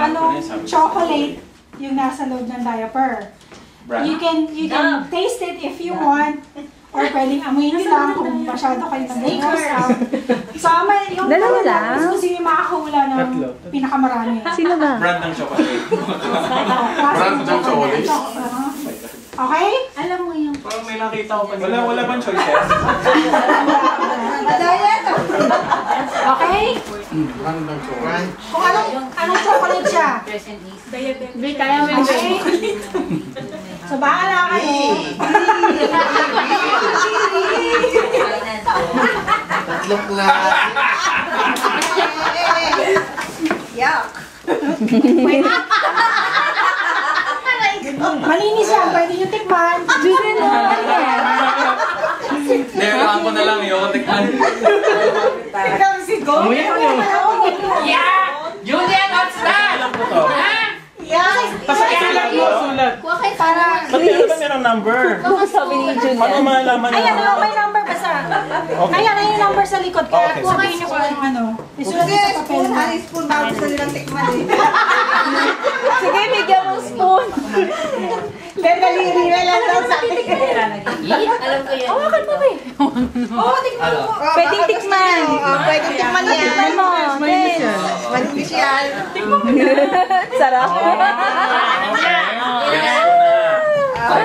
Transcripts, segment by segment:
anong chocolate yung nasa loob ng diaper. You can taste it if you want, or pwedeng amuyin nyo lang kung masyado kayo nag-gross out. So, yung dalawa lang. Kung sino yung makakahula ng pinakamarami. Sino ba? Brand ng chocolate. Brand ng chocolate. Okay? Alam mo yung... Parang may nakita ko pa. Wala bang choices? Okay? Brand ng chocolate. Kung anong chocolate siya? Hindi, kaya mo yung... Okay? So, bahala kayo. Tatlong klase. Yuck! Wait. Malinis yan. Pwede nyo tikman. Julian mo. Nailangan ko na lang yung tikman. Ikaw si Go? Yeah! Julian, what's that? Tapos sulat mo, sulat. Para... Ba't meron ba merong number? Baka sabi ni Paano Julian. malaman Ayan, na? may number basta. Ayan, yung number sa likod. Kaya sabihin nyo kung ano. Isulat nyo sa papel. Spoon bago gusto nilang tikman eh. Sige, bigyan mo spoon. Daliri na lang daw sa akin. Alam ko yan. Hawakan mo eh. Oo, tikman mo. Pwedeng tikman. Pwedeng tikman yan. Tikman mo. Then. Malinis yan. Sarap.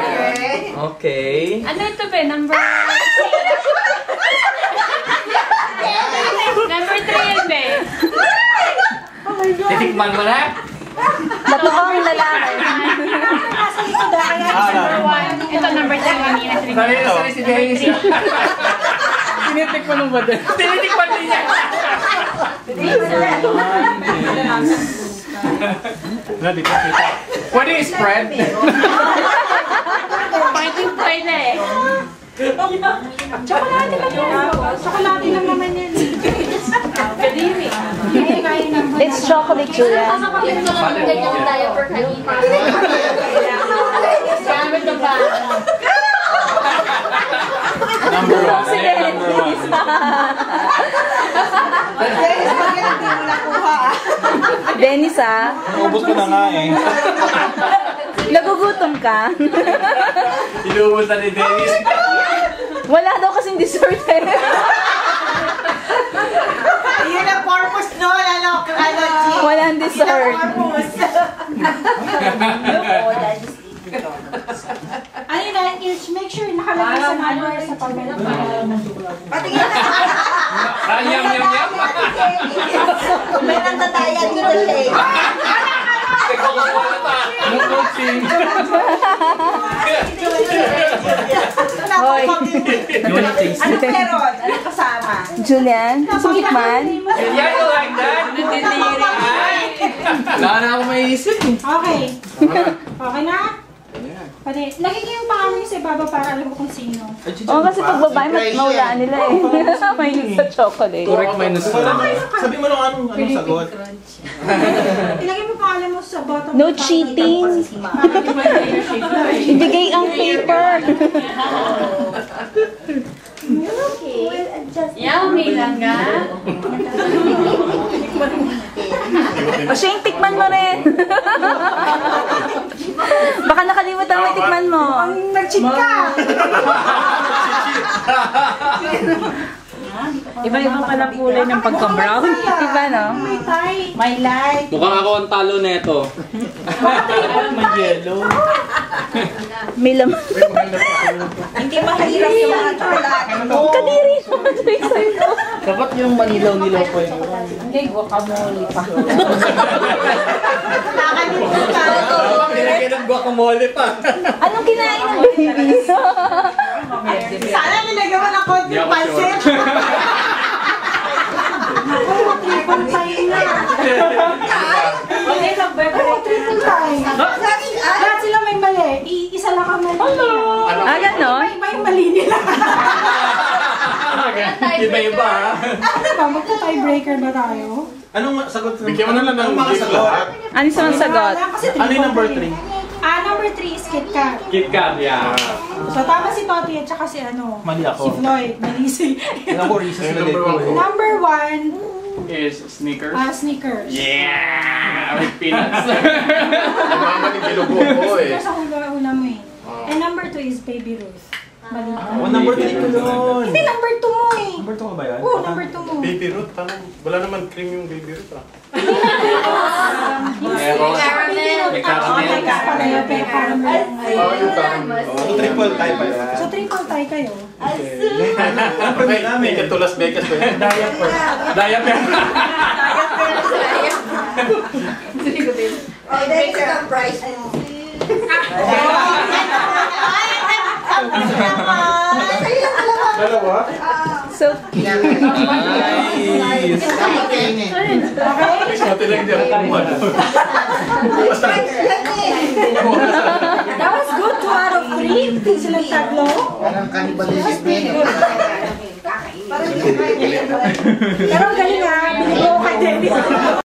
Okay. Okay. Ano ito ba? Number 3 yun ba? Titikman mo na? Matukhang lalaki. Nasa likod kaya Number 1. Ito number 3 kanina. Sorry si Dennis. Tinitikman mo ba din? Tinitikman din niya. Pwede i-spread? Pwede eh. Chocolate lang yan. Chocolate lang naman yan. Kadiri. Kaya number. It's chocolate, Julian. Ito lang ganyan yung diaper kanina. Gamit na ba? Number 1. Si Number 1. Dennis, bakit hindi mo nakuha ah? Dennis ah. Naubos ko na nga eh. Nagugutom ka? Inuubos na ni Dennis. Wala daw kasing dessert eh. Yun ang purpose nun, ano, G? Walang dessert. Ano yun, make sure nakalagay sa number sa papel. Patingin na. Yum, yum, yum. May nantatayad ko na siya eh. Anong coaching? Hoy. Ano meron? Ano kasama? Julian, sumikman. Yeah, you like that? Natitiri. Wala na ako maiisip eh. Okay. Okay na? Pwede. Lagay ko yung pangalan niyo sa ibaba para alam ko kung sino. Oo, kasi pag babae, maulaan nila eh. Mahilig sa chocolate. Correct minus 1. Sabi mo lang anong sagot. Ilagay mo pangalan mo sa bottom. No cheating. Ibigay ang paper. Yummy lang nga. O Shane, tikman mo rin. Baka nakalimutan mo yung tikman mo. Nag-cheat ka! Iba-iba pala kulay ng pagka-brown. Diba no? May tie. My life. Mukhang ako ang talo neto. May yellow. May laman. Hindi mahirap yung mga chocolate. Kadiri naman sa'yo. Dapat yung manilaw-nilaw pa yun. Hindi, guacamole pa. Nilagyan ng guacamole pa. Anong kinain ng baby? Sana nilagyan mo ng konting pansit. Triple tie na. Okay lang, bebe. Triple tie. Lahat sila may mali. Isa lang ang mali. Ah, ganon? Iba yung mali nila. Iba-iba ha. Diba, magka-tiebreaker ba tayo? Anong sagot? Bigyan mo na lang ng mga sagot. Ano yung sagot? Ano yung number 3? Number 3 is Kit Kat. Kit Kat, yeah. So, tama si Toti at saka si ano. Mali ako. Si Floyd. Mali si... Ako, Reese's na dito. Number 1, is Snickers. Snickers. Yeah! With peanuts. Mama ni Bilugo ko eh. Snickers ang hula mo eh. And number 2 is Baby Ruth. Balik ka. Oh, number 3 ko yun. Hindi, number 2 mo eh. Number 2 ba yan? Oo, number 2 mo. Baby Ruth, wala naman cream yung Baby Ruth ah. Meron. May caramel. May caramel. Oh, yung caramel. So, triple tie pa yan. So, triple tie kayo. May katulas Vegas ba yan? Diaper. Diaper. Oh, there is the price mo. Dalawa? So, Nice! Pati lang di ako kumuha. That was good. 2 out of 3. Hindi silang tatlo. Parang cannibalism eh. Pero ang galing ha. Binigay ko kay Dennis.